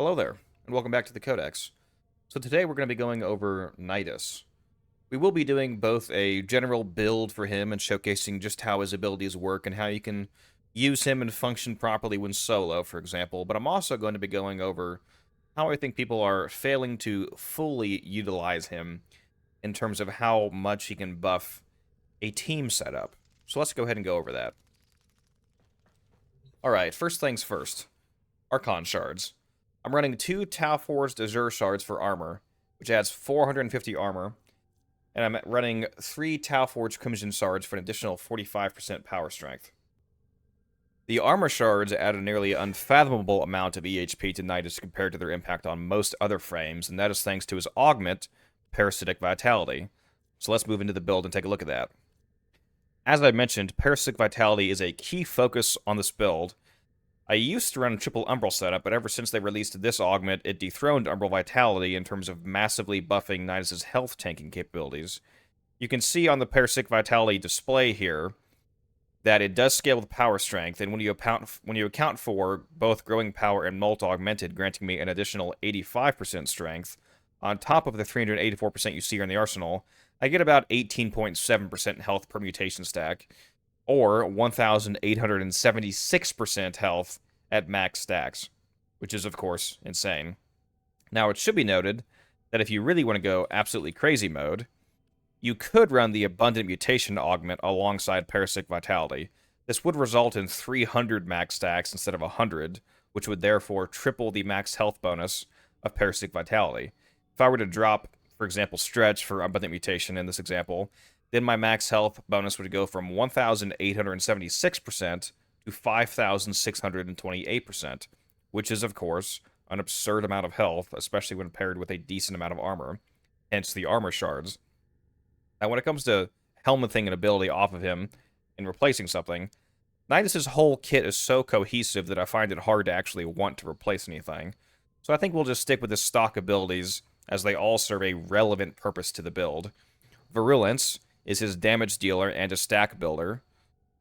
Hello there, and welcome back to the Codex. So today we're going to be going over Nidus. We will be doing both a general build for him and showcasing just how his abilities work and how you can use him and function properly when solo, for example, but I'm also going to be going over how I think people are failing to fully utilize him in terms of how much he can buff a team setup. So let's go ahead and go over that. Alright, first things first. Archon Shards. I'm running 2 Tau Forged Azure Shards for armor, which adds 450 armor, and I'm running 3 Tau Forged Crimson Shards for an additional 45% power strength. The armor shards add a nearly unfathomable amount of EHP to Nidus compared to their impact on most other frames, and that is thanks to his augment, Parasitic Vitality. So let's move into the build and take a look at that. As I mentioned, Parasitic Vitality is a key focus on this build. I used to run a triple Umbral setup, but ever since they released this augment, it dethroned Umbral Vitality in terms of massively buffing Nidus' health tanking capabilities. You can see on the Parasitic Vitality display here that it does scale with power strength, and when you account for both growing power and molt augmented, granting me an additional 85% strength, on top of the 384% you see here in the arsenal, I get about 18.7% health per mutation stack, or 1,876% health at max stacks, which is, of course, insane. Now, it should be noted that if you really want to go absolutely crazy mode, you could run the Abundant Mutation augment alongside Parasitic Vitality. This would result in 300 max stacks instead of 100, which would therefore triple the max health bonus of Parasitic Vitality. If I were to drop, for example, Stretch for Abundant Mutation in this example, then my max health bonus would go from 1,876% to 5,628%, which is, of course, an absurd amount of health, especially when paired with a decent amount of armor, hence the armor shards. Now, when it comes to helmeting an ability off of him and replacing something, Nidus' whole kit is so cohesive that I find it hard to actually want to replace anything. So I think we'll just stick with his stock abilities, as they all serve a relevant purpose to the build. Virulence is his damage dealer and a stack builder.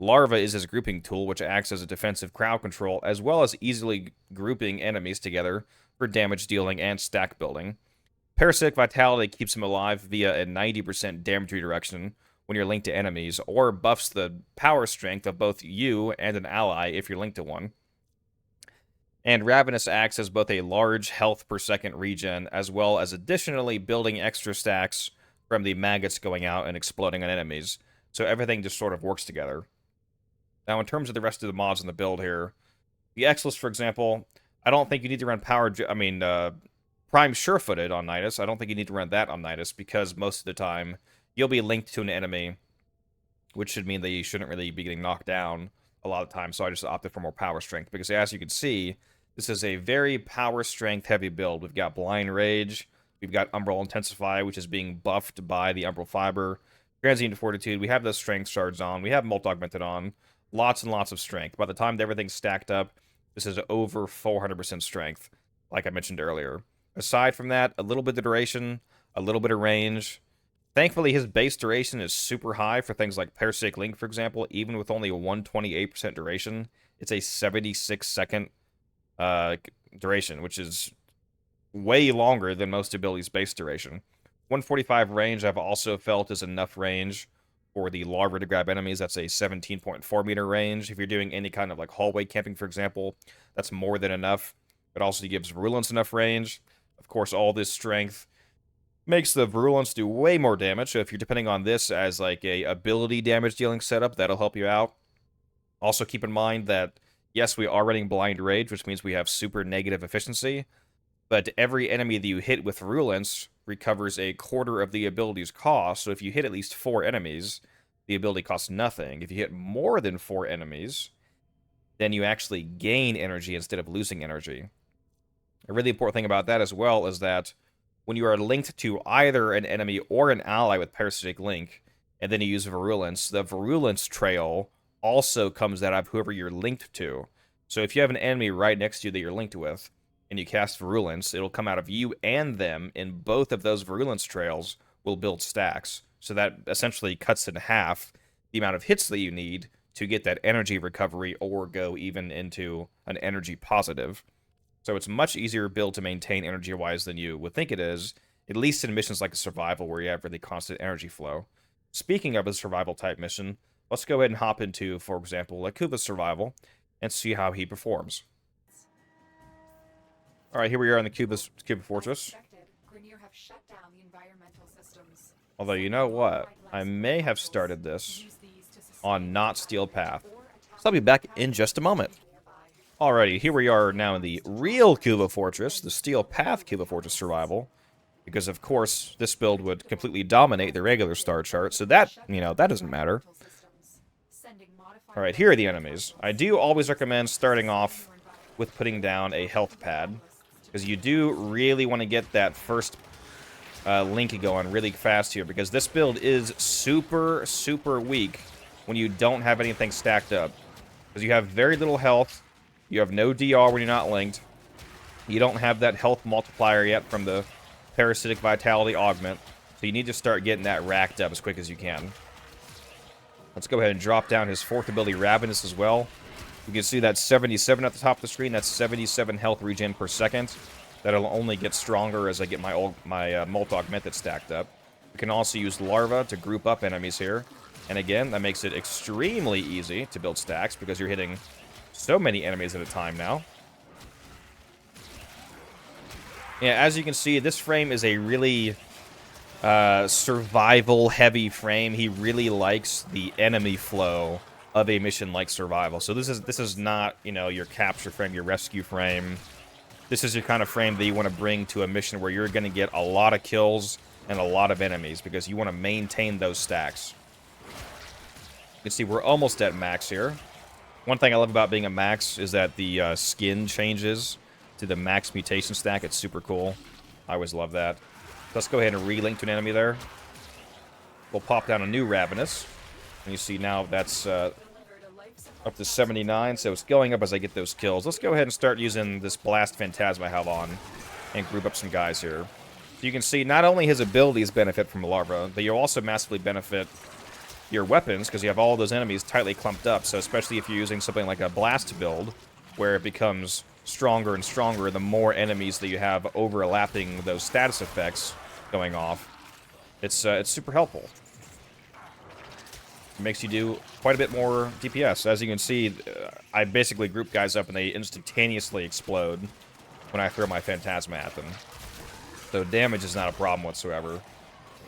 Larva is his grouping tool, which acts as a defensive crowd control, as well as easily grouping enemies together for damage dealing and stack building. Parasitic Vitality keeps him alive via a 90% damage redirection when you're linked to enemies, or buffs the power strength of both you and an ally if you're linked to one. And Ravenous acts as both a large health per second regen, as well as additionally building extra stacks from the maggots going out and exploding on enemies. So everything just sort of works together. Now, in terms of the rest of the mods in the build here, the Exilus, for example, I don't think you need to run Prime Surefooted on Nidus. I don't think you need to run that on Nidus, because most of the time you'll be linked to an enemy, which should mean that you shouldn't really be getting knocked down a lot of times, so I just opted for more power strength, because as you can see, this is a very power strength heavy build. We've got Blind Rage, we've got Umbral Intensify, which is being buffed by the Umbral Fiber, Transient Fortitude, we have those Strength Shards on, we have Molt Augmented on, lots and lots of strength. By the time everything's stacked up, this is over 400% strength, like I mentioned earlier. Aside from that, a little bit of duration, a little bit of range. Thankfully, his base duration is super high for things like Parasitic Link, for example. Even with only a 128% duration, it's a 76-second duration, which is way longer than most abilities' base duration. 145 range I've also felt is enough range for the larva to grab enemies. That's a 17.4 meter range. If you're doing any kind of like hallway camping, for example, that's more than enough. It also gives Virulence enough range. Of course, all this strength makes the Virulence do way more damage, so if you're depending on this as like a ability damage dealing setup, that'll help you out. Also keep in mind that, yes, we are running Blind Rage, which means we have super negative efficiency, but every enemy that you hit with Virulence recovers a quarter of the ability's cost, so if you hit at least 4 enemies, the ability costs nothing. If you hit more than 4 enemies, then you actually gain energy instead of losing energy. A really important thing about that as well is that when you are linked to either an enemy or an ally with Parasitic Link, and then you use Virulence, the Virulence trail also comes out of whoever you're linked to. So if you have an enemy right next to you that you're linked with, and you cast Virulence, it'll come out of you and them, and both of those Virulence trails will build stacks. So that essentially cuts in half the amount of hits that you need to get that energy recovery or go even into an energy positive. So it's much easier build to maintain energy-wise than you would think it is, at least in missions like a survival where you have really constant energy flow. Speaking of a survival-type mission, let's go ahead and hop into, for example, a Kuva's survival and see how he performs. Alright, here we are in the Kuva Fortress. Although, you know what? I may have started this on not Steel Path. So I'll be back in just a moment. Alrighty, here we are now in the real Kuva Fortress, the Steel Path Kuva Fortress survival. Because, of course, this build would completely dominate the regular star chart, so that, you know, that doesn't matter. Alright, here are the enemies. I do always recommend starting off with putting down a health pad, because you do really want to get that first link going really fast here, because this build is super, super weak when you don't have anything stacked up. Because you have very little health, you have no DR when you're not linked, you don't have that health multiplier yet from the Parasitic Vitality Augment, so you need to start getting that racked up as quick as you can. Let's go ahead and drop down his 4th ability, Ravenous, as well. You can see that 77 at the top of the screen. That's 77 health regen per second. That'll only get stronger as I get my Moltog method stacked up. We can also use Larva to group up enemies here. And again, that makes it extremely easy to build stacks because you're hitting so many enemies at a time now. Yeah, as you can see, this frame is a really survival-heavy frame. He really likes the enemy flow of a mission like survival. So this is not, you know, your capture frame, your rescue frame. This is your kind of frame that you want to bring to a mission where you're going to get a lot of kills and a lot of enemies because you want to maintain those stacks. You can see we're almost at max here. One thing I love about being a max is that the skin changes to the max mutation stack. It's super cool. I always love that. Let's go ahead and relink to an enemy there. We'll pop down a new Ravenous. And you see now that's up to 79, so it's going up as I get those kills. Let's go ahead and start using this Blast Phantasm I have on and group up some guys here. So you can see not only his abilities benefit from Larva, but you'll also massively benefit your weapons because you have all those enemies tightly clumped up. So especially if you're using something like a Blast build, where it becomes stronger and stronger the more enemies that you have overlapping those status effects going off. It's super helpful. It makes you do quite a bit more DPS. As you can see, I basically group guys up and they instantaneously explode when I throw my Phantasma at them. So damage is not a problem whatsoever.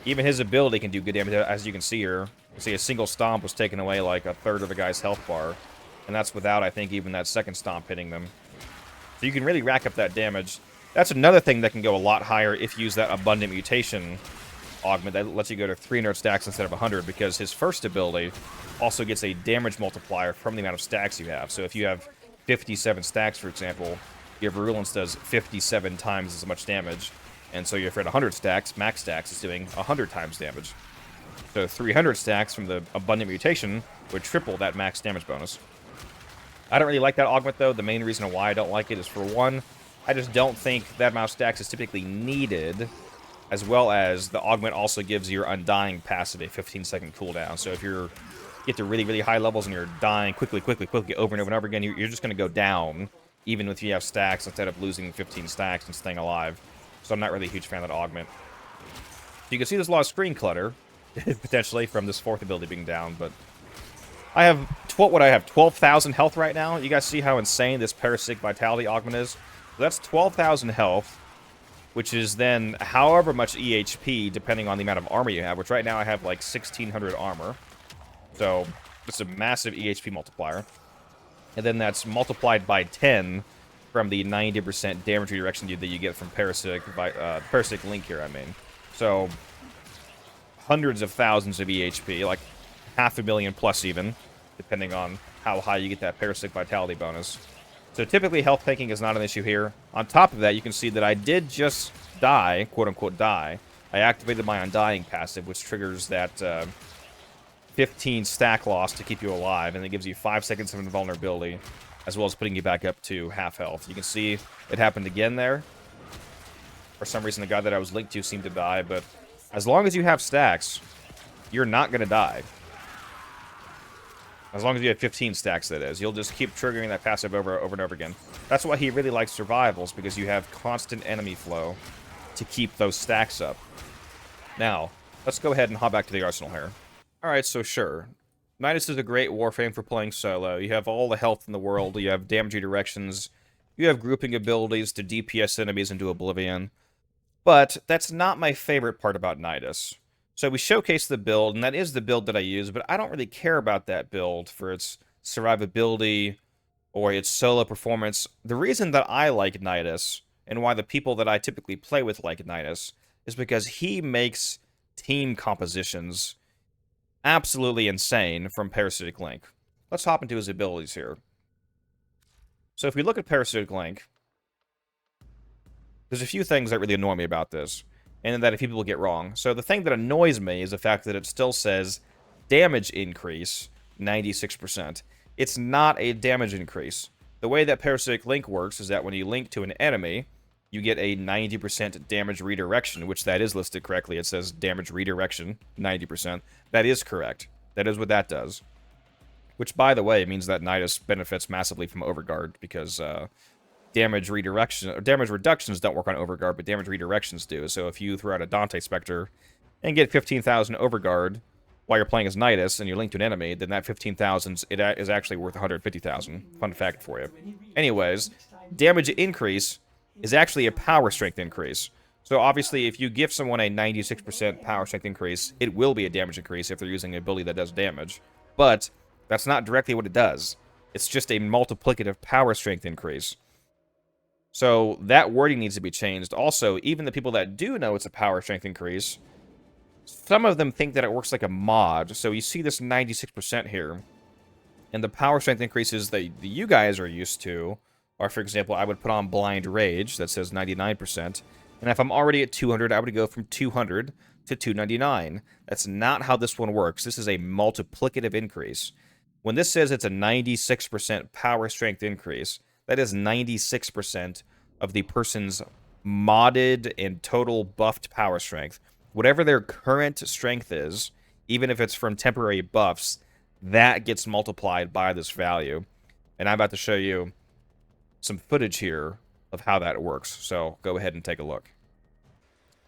Even his ability can do good damage, as you can see here. You see a single stomp was taking away like a third of the guy's health bar. And that's without, I think, even that second stomp hitting them. So you can really rack up that damage. That's another thing that can go a lot higher if you use that Abundant Mutation augment that lets you go to 300 stacks instead of 100, because his first ability also gets a damage multiplier from the amount of stacks you have. So if you have 57 stacks, for example, your Virulence does 57 times as much damage. And so if you're at 100 stacks, max stacks is doing 100 times damage. So 300 stacks from the Abundant Mutation would triple that max damage bonus. I don't really like that augment, though. The main reason why I don't like it is, for one, I just don't think that amount of stacks is typically needed, as well as the augment also gives your Undying passive a 15-second cooldown. So if you get to really, really high levels and you're dying quickly, over and over and over again, you're just going to go down, even if you have stacks, instead of losing 15 stacks and staying alive. So I'm not really a huge fan of that augment. You can see there's a lot of screen clutter, potentially, from this 4th ability being down, but I have 12,000 health right now. You guys see how insane this Parasitic Vitality Augment is? So that's 12,000 health, which is then however much EHP, depending on the amount of armor you have, which right now I have like 1,600 armor. So it's a massive EHP multiplier. And then that's multiplied by 10 from the 90% damage redirection that you get from Parasitic Link here, I mean. So hundreds of thousands of EHP, like 500,000 plus even, depending on how high you get that Parasitic Vitality bonus. So typically health tanking is not an issue here. On top of that, you can see that I did just die, quote-unquote die. I activated my Undying passive, which triggers that 15 stack loss to keep you alive, and it gives you 5 seconds of invulnerability, as well as putting you back up to half health. You can see it happened again there. For some reason, the guy that I was linked to seemed to die, but as long as you have stacks, you're not going to die. As long as you have 15 stacks, that is. You'll just keep triggering that passive over and over again. That's why he really likes survivals, because you have constant enemy flow to keep those stacks up. Now, let's go ahead and hop back to the arsenal here. Alright, so sure. Nidus is a great Warframe for playing solo. You have all the health in the world, you have damage redirections, you have grouping abilities to DPS enemies into oblivion. But that's not my favorite part about Nidus. So we showcased the build, and that is the build that I use, but I don't really care about that build for its survivability or its solo performance. The reason that I like Nidus, and why the people that I typically play with like Nidus, is because he makes team compositions absolutely insane from Parasitic Link. Let's hop into his abilities here. So if we look at Parasitic Link, there's a few things that really annoy me about this, and that a few people get wrong. So the thing that annoys me is the fact that it still says damage increase 96%. It's not a damage increase. The way that Parasitic Link works is that when you link to an enemy, you get a 90% damage redirection, which that is listed correctly. It says damage redirection, 90%. That is correct. That is what that does. Which, by the way, means that Nidus benefits massively from Overguard, because damage reductions don't work on Overguard, but damage redirections do. So if you throw out a Dante Spectre and get 15,000 Overguard while you're playing as Nidus and you're linked to an enemy, then that 15,000 is actually worth 150,000. Fun fact for you. Anyways, damage increase is actually a power strength increase. So obviously, if you give someone a 96% power strength increase, it will be a damage increase if they're using an ability that does damage. But that's not directly what it does. It's just a multiplicative power strength increase. So that wording needs to be changed. Also, even the people that do know it's a power strength increase, some of them think that it works like a mod. So you see this 96% here. And the power strength increases that you guys are used to are, for example, I would put on Blind Rage that says 99%. And if I'm already at 200, I would go from 200 to 299. That's not how this one works. This is a multiplicative increase. When this says it's a 96% power strength increase, that is 96% of the person's modded and total buffed power strength. Whatever their current strength is, even if it's from temporary buffs, that gets multiplied by this value. And I'm about to show you some footage here of how that works. So go ahead and take a look.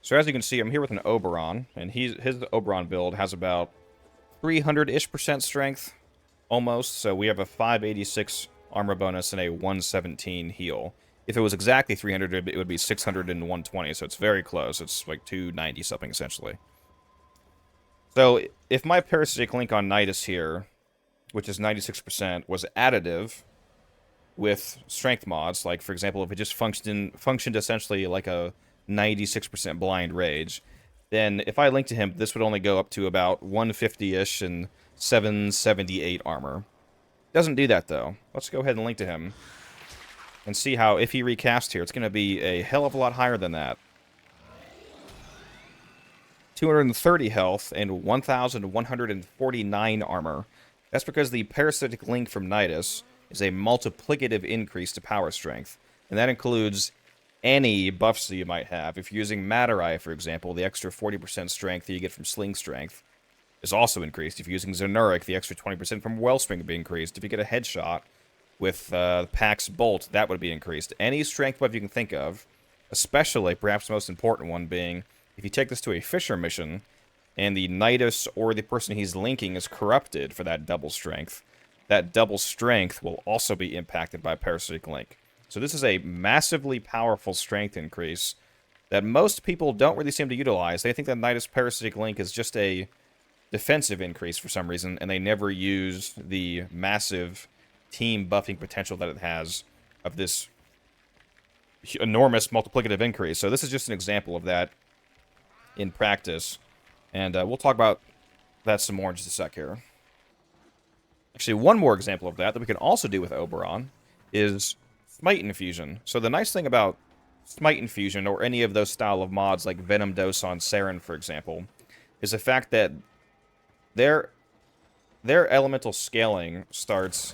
So as you can see, I'm here with an Oberon, and his Oberon build has about 300-ish% strength, almost. So we have a 586 armor bonus and a 117 heal. If it was exactly 300, it would be 600 and 120, so it's very close. It's like 290 something, essentially. So if my Parasitic Link on Nidus here, which is 96%, was additive with strength mods, like, for example, if it just functioned essentially like a 96% Blind Rage, then if I link to him, this would only go up to about 150-ish and 778 armor. Doesn't do that, though. Let's go ahead and link to him and see how, if he recasts here, it's going to be a hell of a lot higher than that. 230 health and 1,149 armor. That's because the Parasitic Link from Nidus is a multiplicative increase to power strength, and that includes any buffs that you might have. If you're using Matarai, for example, the extra 40% strength that you get from Sling Strength is also increased. If you're using Xenuric, the extra 20% from Wellspring would be increased. If you get a headshot with Pax Bolt, that would be increased. Any strength buff you can think of, especially, perhaps the most important one being, if you take this to a Fisher mission, and the Nidus or the person he's linking is corrupted for that double strength, that double strength will also be impacted by Parasitic Link. So this is a massively powerful strength increase that most people don't really seem to utilize. They think that Nidus Parasitic Link is just a defensive increase for some reason, and they never use the massive team buffing potential that it has of this enormous multiplicative increase. So this is just an example of that in practice, and we'll talk about that some more in just a sec here. Actually, one more example of that we can also do with Oberon is Smite Infusion. So the nice thing about Smite Infusion, or any of those style of mods like Venom Dose on Saren, for example, is the fact that their elemental scaling starts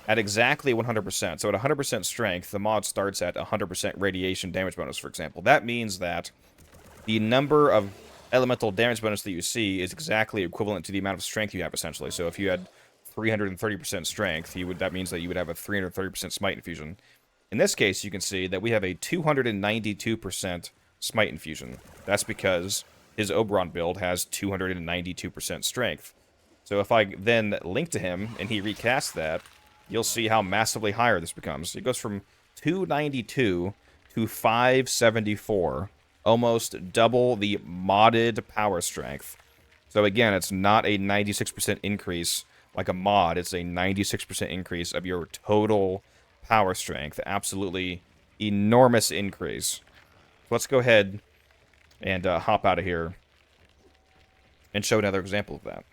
at exactly 100%. So at 100% strength, the mod starts at 100% radiation damage bonus, for example. That means that the number of elemental damage bonus that you see is exactly equivalent to the amount of strength you have, essentially. So if you had 330% strength, that means that you would have a 330% smite infusion. In this case, you can see that we have a 292% smite infusion. That's because his Oberon build has 292% strength. So if I then link to him and he recasts that, you'll see how massively higher this becomes. It goes from 292 to 574, almost double the modded power strength. So again, it's not a 96% increase like a mod. It's a 96% increase of your total power strength. Absolutely enormous increase. Let's go ahead and hop out of here and show another example of that.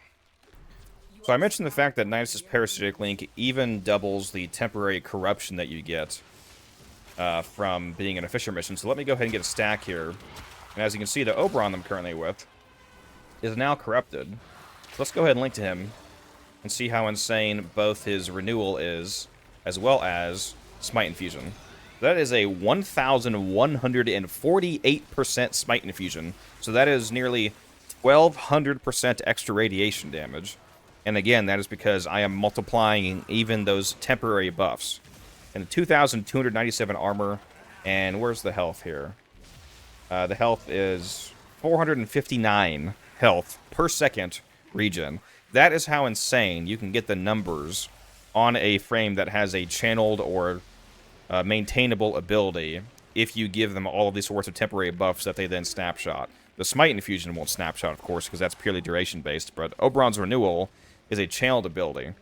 So I mentioned the fact that Nidus' Parasitic Link even doubles the temporary corruption that you get from being in a Fisher mission. So let me go ahead and get a stack here. And as you can see, the Oberon I'm currently with is now corrupted. So let's go ahead and link to him and see how insane both his renewal is, as well as smite infusion. That is a 1,148% smite infusion. So that is nearly 1,200% extra radiation damage. And again, that is because I am multiplying even those temporary buffs. And 2,297 armor, and where's the health here? The health is 459 health per second regen. That is how insane you can get the numbers on a frame that has a channeled or maintainable ability if you give them all of these sorts of temporary buffs that they then snapshot. The smite infusion won't snapshot, of course, because that's purely duration-based, but Oberon's renewal is a channeled ability.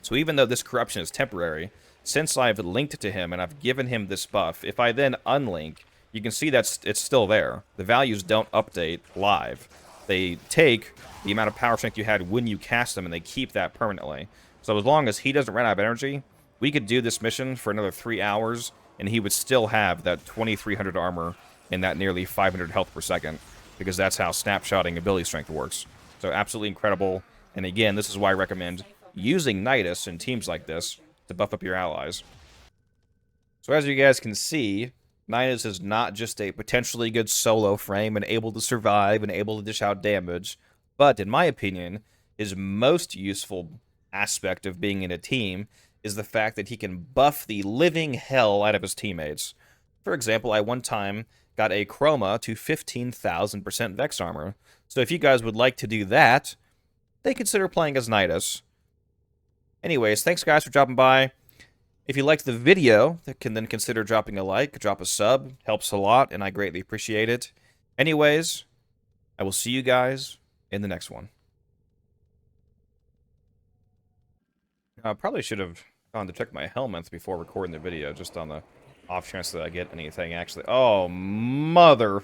So even though this corruption is temporary, since I've linked to him and I've given him this buff, if I then unlink, you can see that it's still there. The values don't update live. They take the amount of power strength you had when you cast them, and they keep that permanently. So as long as he doesn't run out of energy, we could do this mission for another 3 hours, and he would still have that 2,300 armor and that nearly 500 health per second, because that's how snapshotting ability strength works. So absolutely incredible. And again, this is why I recommend using Nidus in teams like this to buff up your allies. So as you guys can see, Nidus is not just a potentially good solo frame and able to survive and able to dish out damage, but in my opinion, his most useful aspect of being in a team is the fact that he can buff the living hell out of his teammates. For example, I one time got a Chroma to 15,000% Vex armor. So if you guys would like to do that, they consider playing as Nidus. Anyways, thanks guys for dropping by. If you liked the video, can then consider dropping a like, drop a sub. Helps a lot, and I greatly appreciate it. Anyways, I will see you guys in the next one. I probably should have gone to check my helmets before recording the video, just on the off chance that I get anything actually. Oh, mother...